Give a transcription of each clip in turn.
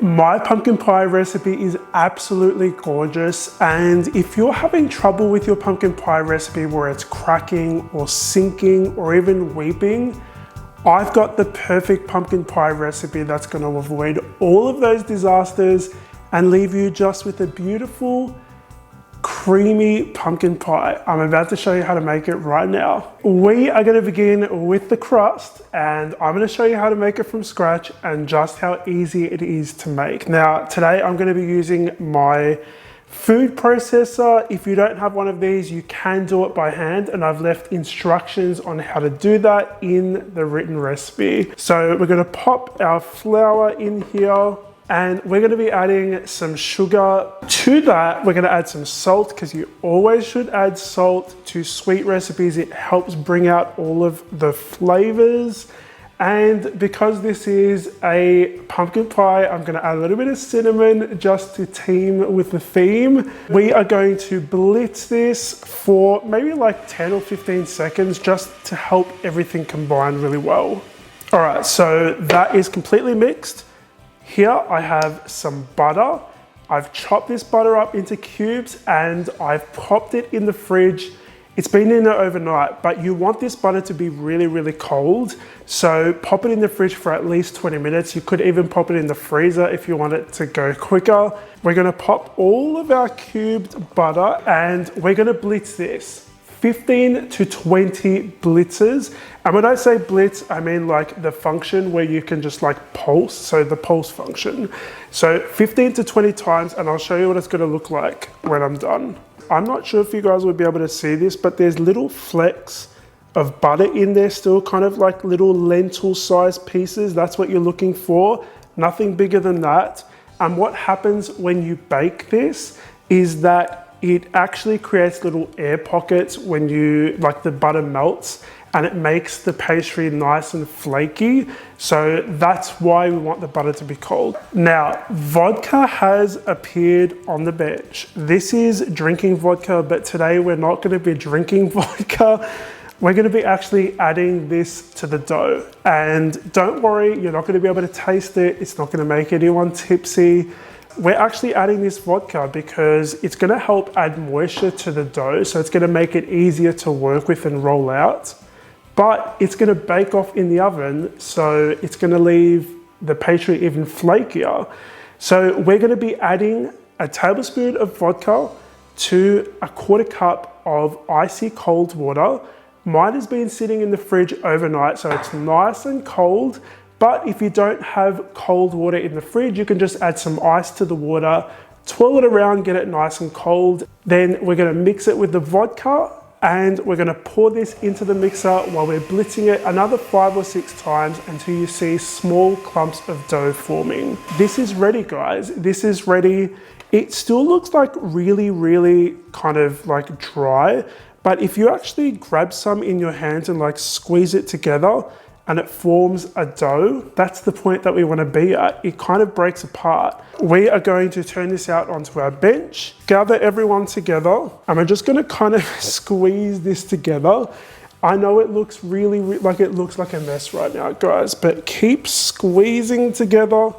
My pumpkin pie recipe is absolutely gorgeous, and if you're having trouble with your pumpkin pie recipe where it's cracking or sinking or even weeping, I've got the perfect pumpkin pie recipe that's going to avoid all of those disasters and leave you just with a beautiful, creamy pumpkin pie. I'm about to show you how to make it right now. We are going to begin with the crust, and I'm going to show you how to make it from scratch and just how easy it is to make. Now, today I'm going to be using my food processor. If you don't have one of these, you can do it by hand, and I've left instructions on how to do that in the written recipe. So we're going to pop our flour in here, and we're going to be adding some sugar. To that, we're going to add some salt, because you always should add salt to sweet recipes. It helps bring out all of the flavors. And because this is a pumpkin pie, I'm going to add a little bit of cinnamon just to team with the theme. We are going to blitz this for maybe like 10 or 15 seconds just to help everything combine really well. All right, so that is completely mixed. Here I have some butter. I've chopped this butter up into cubes and I've popped it in the fridge. It's been in there overnight, but you want this butter to be really, really cold. So pop it in the fridge for at least 20 minutes. You could even pop it in the freezer if you want it to go quicker. We're gonna pop all of our cubed butter and we're gonna blitz this. 15 to 20 blitzes. And when I say blitz, I mean like the function where you can just like pulse, so the pulse function. So 15 to 20 times, and I'll show you what it's gonna look like when I'm done. I'm not sure if you guys will be able to see this, but there's little flecks of butter in there still, kind of like little lentil sized pieces. That's what you're looking for, nothing bigger than that. And what happens when you bake this is that it actually creates little air pockets when the butter melts, and it makes the pastry nice and flaky. So that's why we want the butter to be cold. Now, vodka has appeared on the bench. This is drinking vodka, but today we're not going to be drinking vodka. We're going to be actually adding this to the dough. And don't worry, you're not going to be able to taste it. It's not going to make anyone tipsy. We're actually adding this vodka because it's going to help add moisture to the dough, so it's going to make it easier to work with and roll out. But it's going to bake off in the oven, so it's going to leave the pastry even flakier. So we're going to be adding a tablespoon of vodka to a quarter cup of icy cold water. Mine has been sitting in the fridge overnight, so it's nice and cold. But if you don't have cold water in the fridge, you can just add some ice to the water, twirl it around, get it nice and cold. Then we're gonna mix it with the vodka, and we're gonna pour this into the mixer while we're blitzing it another 5 or 6 times until you see small clumps of dough forming. This is ready, guys. This is ready. It still looks like really, really kind of like dry, but if you actually grab some in your hands and like squeeze it together, and it forms a dough, that's the point that we want to be at. It kind of breaks apart. We are going to turn this out onto our bench, gather everyone together, and we're just going to kind of squeeze this together. I know it looks really like it looks like a mess right now, guys, but keep squeezing together.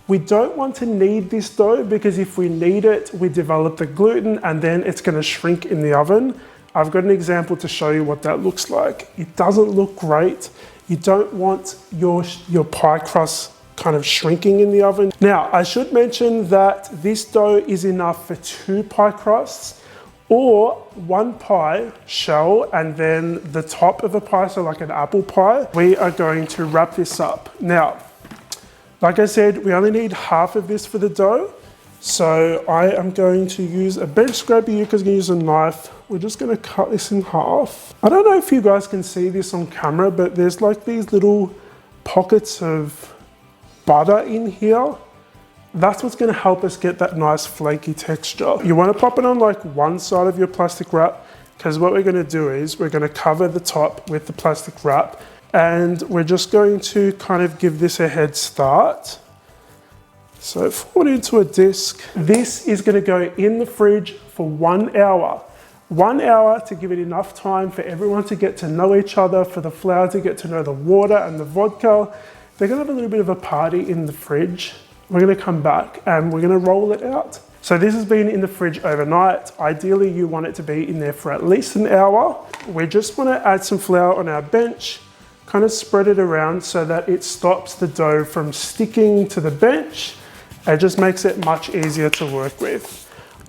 We don't want to knead this dough, because if we knead it, we develop the gluten and then it's going to shrink in the oven. I've got an example to show you what that looks like. It doesn't look great. You don't want your pie crust kind of shrinking in the oven. Now, I should mention that this dough is enough for 2 pie crusts, or 1 pie shell and then the top of a pie, so like an apple pie. We are going to wrap this up. Now, like I said, we only need half of this for the dough. So I am going to use a bench scraper. You guys can use a knife. We're just going to cut this in half. I don't know if you guys can see this on camera, but there's like these little pockets of butter in here. That's what's going to help us get that nice flaky texture. You want to pop it on like one side of your plastic wrap, because what we're going to do is we're going to cover the top with the plastic wrap, and we're just going to kind of give this a head start. So form it into a disc. This is going to go in the fridge for 1 hour. 1 hour to give it enough time for everyone to get to know each other, for the flour to get to know the water and the vodka. They're going to have a little bit of a party in the fridge. we're gonna come back and we're gonna roll it out. So this has been in the fridge overnight. Ideally, you want it to be in there for at least an hour. We just wanna add some flour on our bench, kind of spread it around so that it stops the dough from sticking to the bench. It just makes it much easier to work with.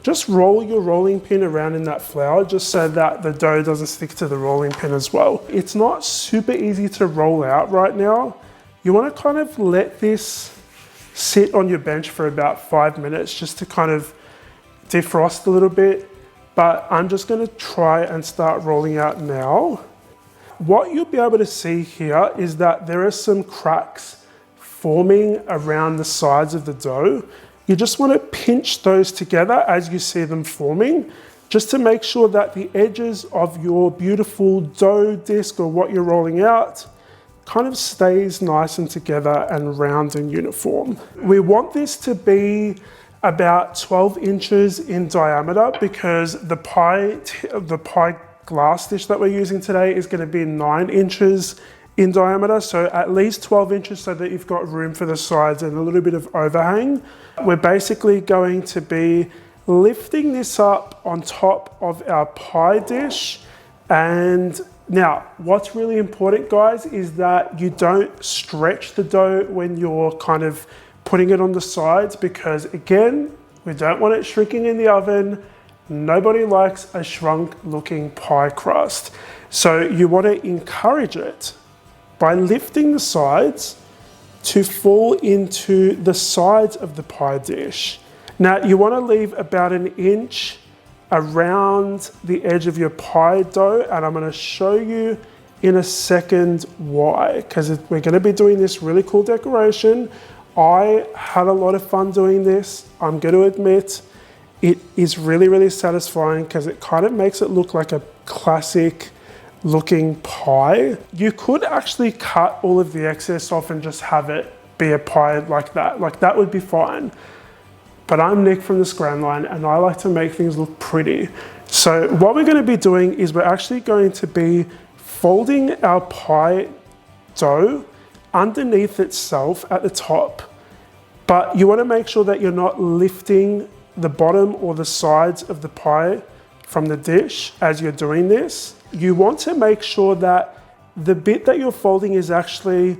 Just roll your rolling pin around in that flour just so that the dough doesn't stick to the rolling pin as well. It's not super easy to roll out right now. You want to kind of let this sit on your bench for about 5 minutes just to kind of defrost a little bit. But I'm just going to try and start rolling out now. What you'll be able to see here is that there are some cracks forming around the sides of the dough. You just want to pinch those together as you see them forming, just to make sure that the edges of your beautiful dough disc or what you're rolling out kind of stays nice and together and round and uniform. We want this to be about 12 inches in diameter because the pie glass dish that we're using today is going to be 9 inches in diameter, so at least 12 inches so that you've got room for the sides and a little bit of overhang. We're basically going to be lifting this up on top of our pie dish. And now, what's really important, guys, is that you don't stretch the dough when you're kind of putting it on the sides, because again, we don't want it shrinking in the oven. Nobody likes a shrunk looking pie crust. So you want to encourage it by lifting the sides to fall into the sides of the pie dish. Now you want to leave about 1 inch around the edge of your pie dough, and I'm going to show you in a second why, because we're going to be doing this really cool decoration. I had a lot of fun doing this. I'm going to admit it is really, really satisfying because it kind of makes it look like a classic looking pie. You could actually cut all of the excess off and just have it be a pie like that would be fine. But I'm Nick from the Scran Line and I like to make things look pretty. So what we're going to be doing is we're actually going to be folding our pie dough underneath itself at the top. But you want to make sure that you're not lifting the bottom or the sides of the pie from the dish as you're doing this. You want to make sure that the bit that you're folding is actually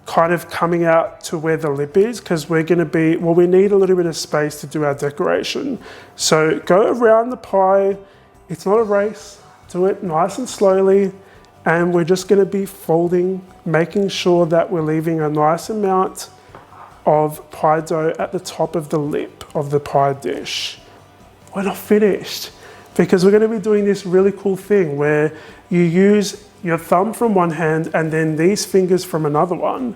kind of coming out to where the lip is, because we're going to be, well, we need a little bit of space to do our decoration. So go around the pie. It's not a race. Do it nice and slowly. And we're just going to be folding, making sure that we're leaving a nice amount of pie dough at the top of the lip of the pie dish. We're not finished, because we're going to be doing this really cool thing where you use your thumb from one hand and then these fingers from another one,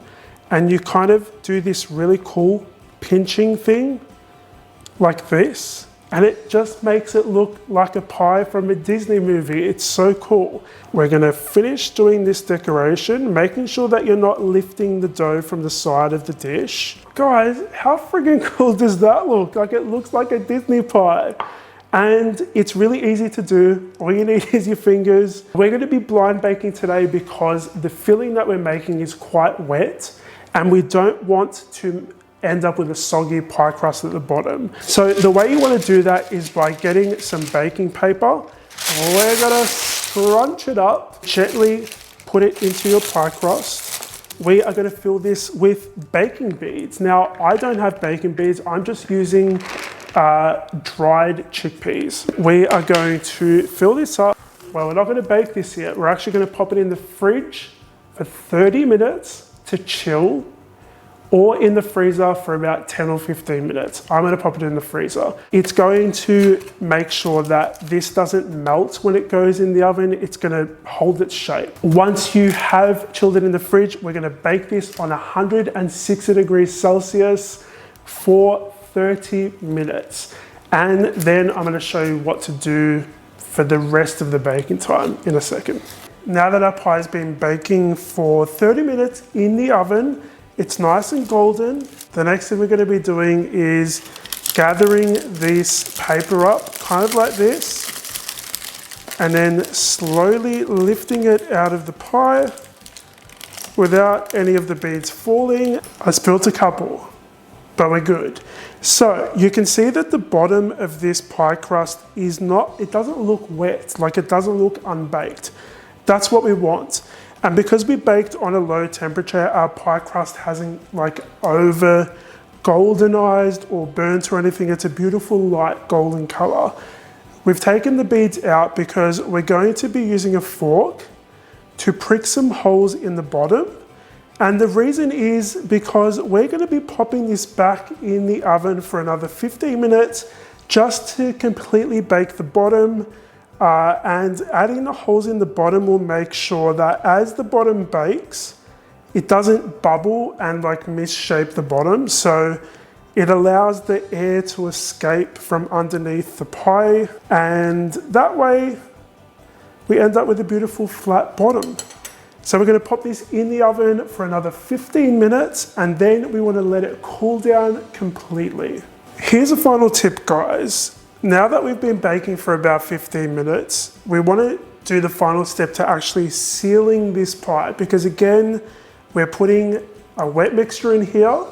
and you kind of do this really cool pinching thing like this, and it just makes it look like a pie from a Disney movie. It's so cool. We're going to finish doing this decoration, making sure that you're not lifting the dough from the side of the dish. Guys, how friggin' cool does that look? Like, it looks like a Disney pie. And it's really easy to do. All you need is your fingers. We're going to be blind baking today because the filling that we're making is quite wet and we don't want to end up with a soggy pie crust at the bottom. So the way you want to do that is by getting some baking paper. We're going to scrunch it up, gently put it into your pie crust. We are going to fill this with baking beads. Now, I don't have baking beads. I'm just using dried chickpeas. We are going to fill this up. Well, we're not going to bake this yet. We're actually going to pop it in the fridge for 30 minutes to chill, or in the freezer for about 10 or 15 minutes. I'm going to pop it in the freezer. It's going to make sure that this doesn't melt when it goes in the oven. It's going to hold its shape. Once you have chilled it in the fridge, we're going to bake this on 160 degrees Celsius for 30 minutes. And then I'm going to show you what to do for the rest of the baking time in a second. Now that our pie has been baking for 30 minutes in the oven, it's nice and golden. The next thing we're going to be doing is gathering this paper up, kind of like this, and then slowly lifting it out of the pie without any of the beads falling. I spilled a couple, but we're good. So you can see that the bottom of this pie crust is not, it doesn't look wet, like it doesn't look unbaked. That's what we want. And because we baked on a low temperature, our pie crust hasn't like over goldenized or burnt or anything. It's a beautiful light golden color. We've taken the beads out because we're going to be using a fork to prick some holes in the bottom. And the reason is because we're going to be popping this back in the oven for another 15 minutes just to completely bake the bottom. And adding the holes in the bottom will make sure that as the bottom bakes, it doesn't bubble and like misshape the bottom. So it allows the air to escape from underneath the pie. And that way we end up with a beautiful flat bottom. So we're going to pop this in the oven for another 15 minutes and then we want to let it cool down completely. Here's a final tip, guys. Now that we've been baking for about 15 minutes, we want to do the final step to actually sealing this pie because again, we're putting a wet mixture in here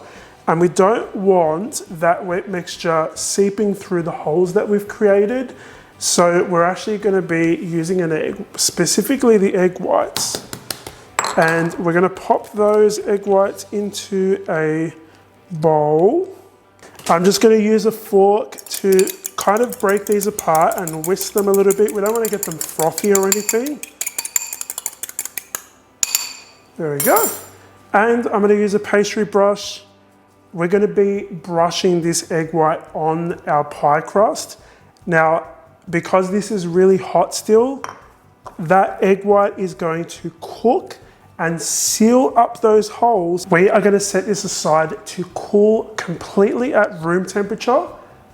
and we don't want that wet mixture seeping through the holes that we've created. So we're actually going to be using an egg, specifically the egg whites. And we're going to pop those egg whites into a bowl. I'm just going to use a fork to kind of break these apart and whisk them a little bit. We don't want to get them frothy or anything. There we go. And I'm going to use a pastry brush. We're going to be brushing this egg white on our pie crust. Now, because this is really hot still, that egg white is going to cook and seal up those holes. We are going to set this aside to cool completely at room temperature,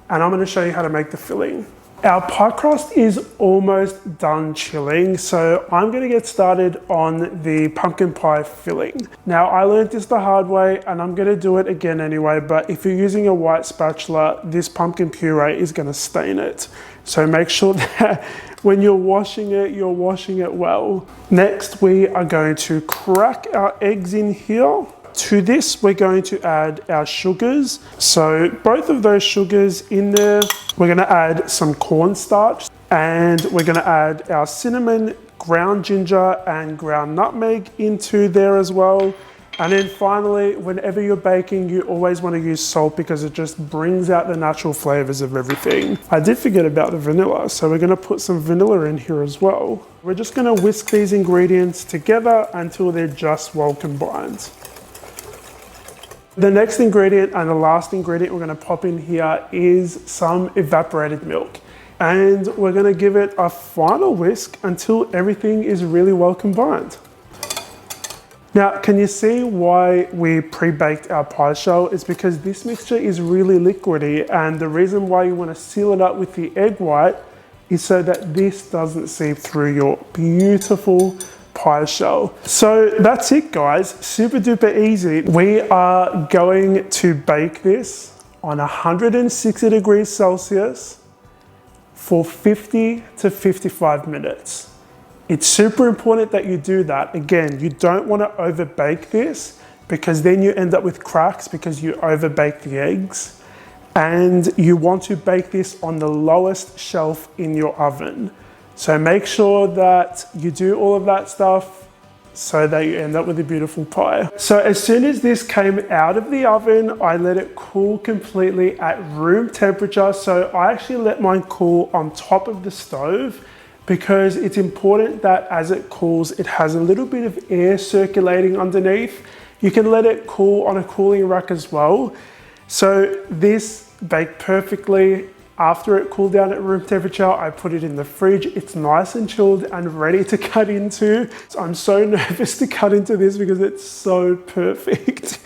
and I'm going to show you how to make the filling. Our pie crust is almost done chilling, so I'm going to get started on the pumpkin pie filling. Now, I learned this the hard way, and I'm going to do it again anyway, but if you're using a white spatula, this pumpkin puree is going to stain it. So make sure that when you're washing it well. Next, we are going to crack our eggs in here. To this, we're going to add our sugars. So both of those sugars in there, we're going to add some cornstarch and we're going to add our cinnamon, ground ginger and ground nutmeg into there as well. And then finally, whenever you're baking, you always want to use salt because it just brings out the natural flavors of everything. I did forget about the vanilla, so we're going to put some vanilla in here as well. We're just going to whisk these ingredients together until they're just well combined. The next ingredient and the last ingredient we're going to pop in here is some evaporated milk. And we're going to give it a final whisk until everything is really well combined. Now, can you see why we pre-baked our pie shell? It's because this mixture is really liquidy, and the reason why you want to seal it up with the egg white is so that this doesn't seep through your beautiful pie shell. So that's it, guys. Super duper easy. We are going to bake this on 160 degrees Celsius for 50 to 55 minutes. It's super important that you do that. Again, you don't want to over bake this because then you end up with cracks because you over bake the eggs. And you want to bake this on the lowest shelf in your oven. So make sure that you do all of that stuff so that you end up with a beautiful pie. So as soon as this came out of the oven, I let it cool completely at room temperature. So I actually let mine cool on top of the stove, because it's important that as it cools, it has a little bit of air circulating underneath. You can let it cool on a cooling rack as well. So this baked perfectly. After it cooled down at room temperature, I put it in the fridge. It's nice and chilled and ready to cut into. So I'm so nervous to cut into this because it's so perfect.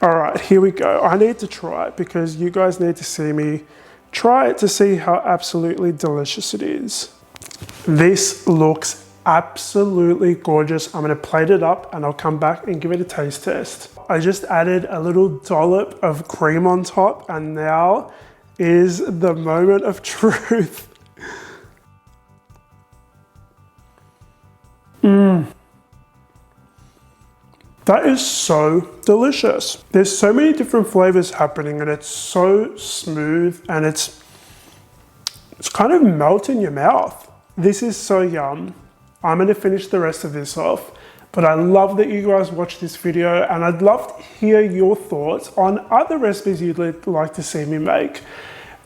All right, here we go. I need to try it because you guys need to see me try it to see how absolutely delicious it is. This looks absolutely gorgeous. I'm going to plate it up and I'll come back and give it a taste test. I just added a little dollop of cream on top, and now is the moment of truth. That is so delicious. There's so many different flavors happening and it's so smooth and it's kind of melt in your mouth. This is so yum. I'm gonna finish the rest of this off, but I love that you guys watched this video and I'd love to hear your thoughts on other recipes you'd like to see me make.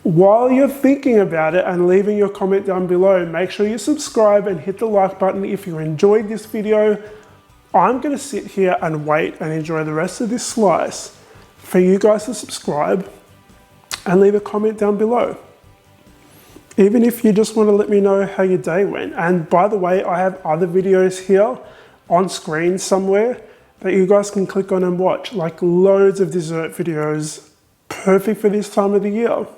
While you're thinking about it and leaving your comment down below, make sure you subscribe and hit the like button if you enjoyed this video. I'm gonna sit here and wait and enjoy the rest of this slice for you guys to subscribe and leave a comment down below. Even if you just want to let me know how your day went. And by the way, I have other videos here on screen somewhere that you guys can click on and watch, like loads of dessert videos, perfect for this time of the year.